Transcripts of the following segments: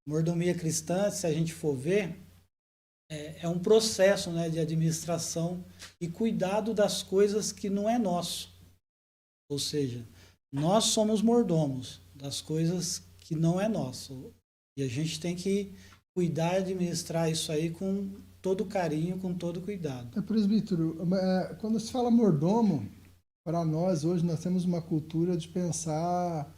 Mordomia cristã, se a gente for ver, é um processo, né, de administração e cuidado das coisas que não é nosso. Ou seja, nós somos mordomos das coisas que não é nosso. E a gente tem que cuidar e administrar isso aí com todo carinho, com todo cuidado. Presbítero, quando se fala mordomo, para nós hoje nós temos uma cultura de pensar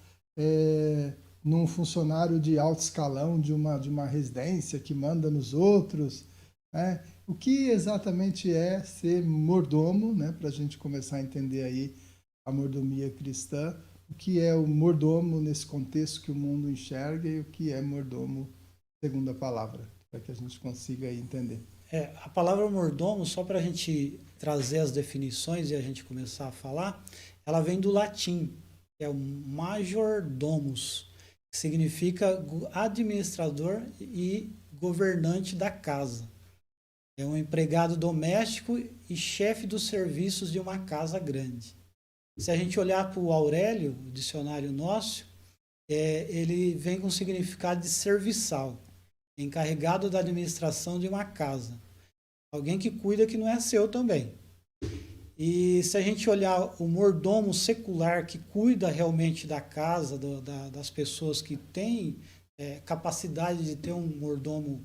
num funcionário de alto escalão de uma residência que manda nos outros, né? O que exatamente é ser mordomo, né? Para a gente começar a entender aí a mordomia cristã, o que é o mordomo nesse contexto que o mundo enxerga e o que é mordomo segundo a palavra, para que a gente consiga aí entender. A palavra mordomo, só para a gente trazer as definições e a gente começar a falar, ela vem do latim, que é o majordomus, que significa administrador e governante da casa. É um empregado doméstico e chefe dos serviços de uma casa grande. Se a gente olhar para o Aurélio, o dicionário nosso, ele vem com o significado de serviçal, encarregado da administração de uma casa. Alguém que cuida que não é seu também. E se a gente olhar o mordomo secular que cuida realmente da casa, das pessoas que têm capacidade de ter um mordomo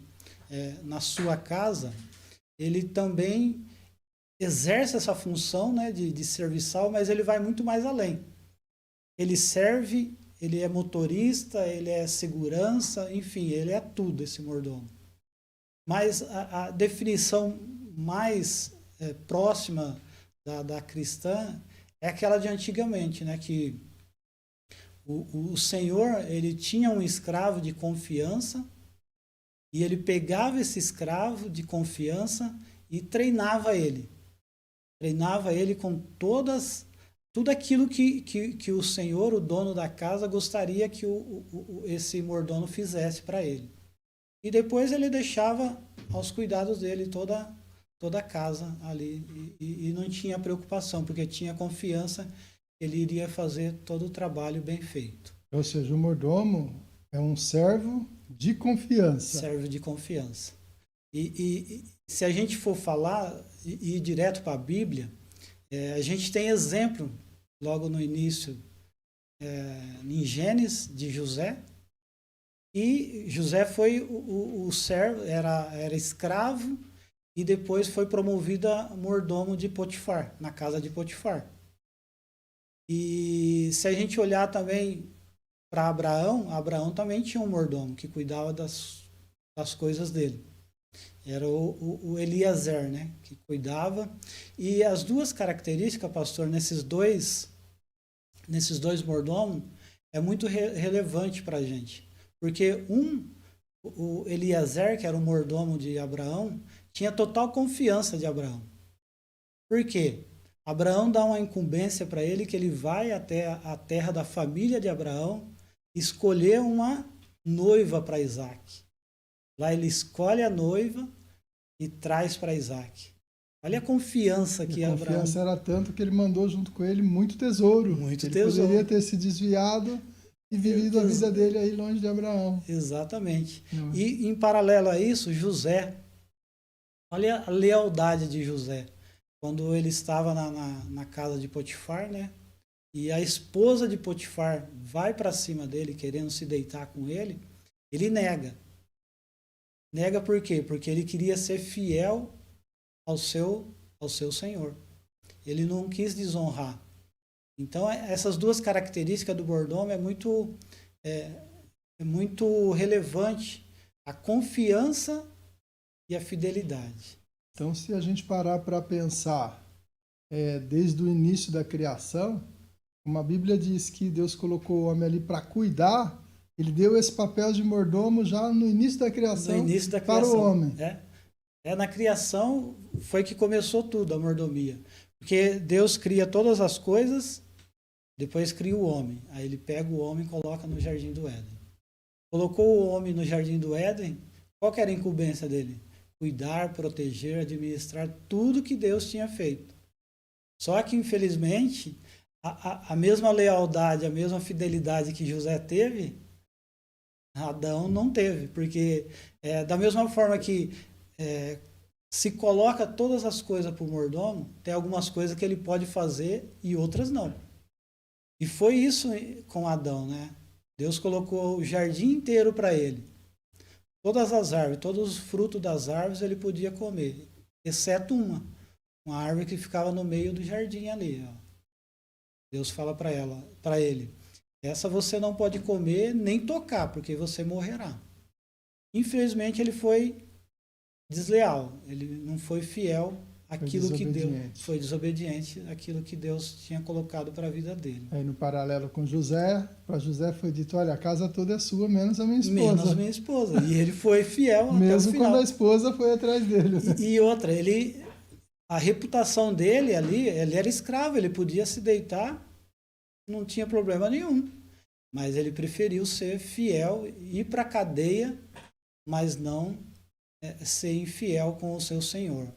na sua casa, ele também exerce essa função, né, de serviçal, mas ele vai muito mais além. Ele serve, ele é motorista, ele é segurança, enfim, ele é tudo, esse mordomo. Mas a definição mais próxima da cristã é aquela de antigamente, né? Que o senhor, ele tinha um escravo de confiança e ele pegava esse escravo de confiança e treinava ele. Treinava ele com tudo aquilo que o senhor, o dono da casa, gostaria que esse mordomo fizesse para ele. E depois ele deixava aos cuidados dele toda a casa ali e não tinha preocupação, porque tinha confiança que ele iria fazer todo o trabalho bem feito. Ou seja, o mordomo é um servo de confiança. Servo de confiança. E se a gente for falar e ir direto para a Bíblia, a gente tem exemplo logo no início em Gênesis de José. E José foi o servo, era escravo e depois foi promovido a mordomo de Potifar, na casa de Potifar. E se a gente olhar também para Abraão, Abraão também tinha um mordomo que cuidava das coisas dele. Era o Eliezer, né, que cuidava. E as duas características, pastor, nesses dois mordomos, é muito relevante para a gente. Porque o Eliezer, que era o mordomo de Abraão, tinha total confiança de Abraão. Por quê? Abraão dá uma incumbência para ele que ele vai até a terra da família de Abraão escolher uma noiva para Isaac. Lá ele escolhe a noiva e traz para Isaac. Olha a confiança que Abraão... A confiança era tanto que ele mandou junto com ele muito tesouro. Muito ele tesouro. Poderia ter se desviado e vivido a vida dele aí longe de Abraão. Exatamente. E em paralelo a isso, José, olha a lealdade de José. Quando ele estava na casa de Potifar, né? E a esposa de Potifar vai para cima dele, querendo se deitar com ele, ele nega. Nega por quê? Porque ele queria ser fiel ao seu senhor. Ele não quis desonrar. Então, essas duas características do mordomo é muito relevante, a confiança e a fidelidade. Então, se a gente parar para pensar desde o início da criação, como a Bíblia diz que Deus colocou o homem ali para cuidar, ele deu esse papel de mordomo já no início da criação, para o homem. Na criação foi que começou tudo, a mordomia. Porque Deus cria todas as coisas, depois cria o homem. Aí ele pega o homem e coloca no Jardim do Éden. Colocou o homem no Jardim do Éden, qual que era a incumbência dele? Cuidar, proteger, administrar tudo que Deus tinha feito. Só que, infelizmente, a mesma lealdade, a mesma fidelidade que José teve, Adão não teve, porque da mesma forma que se coloca todas as coisas para o mordomo, tem algumas coisas que ele pode fazer e outras não. E foi isso com Adão, né? Deus colocou o jardim inteiro para ele. Todas as árvores, todos os frutos das árvores ele podia comer, exceto uma árvore que ficava no meio do jardim ali. Ó. Deus fala para ele, essa você não pode comer nem tocar, porque você morrerá. Infelizmente ele foi desleal, ele não foi fiel àquilo que Deus foi desobediente àquilo que Deus tinha colocado para a vida dele. Aí no paralelo com José, para José foi dito, olha, a casa toda é sua, menos a minha esposa. Menos minha esposa. E ele foi fiel até mesmo o final. quando a esposa foi atrás dele. E outra, a reputação dele ali, ele era escravo, ele podia se deitar, não tinha problema nenhum. Mas ele preferiu ser fiel, ir para a cadeia, mas não ser infiel com o seu Senhor.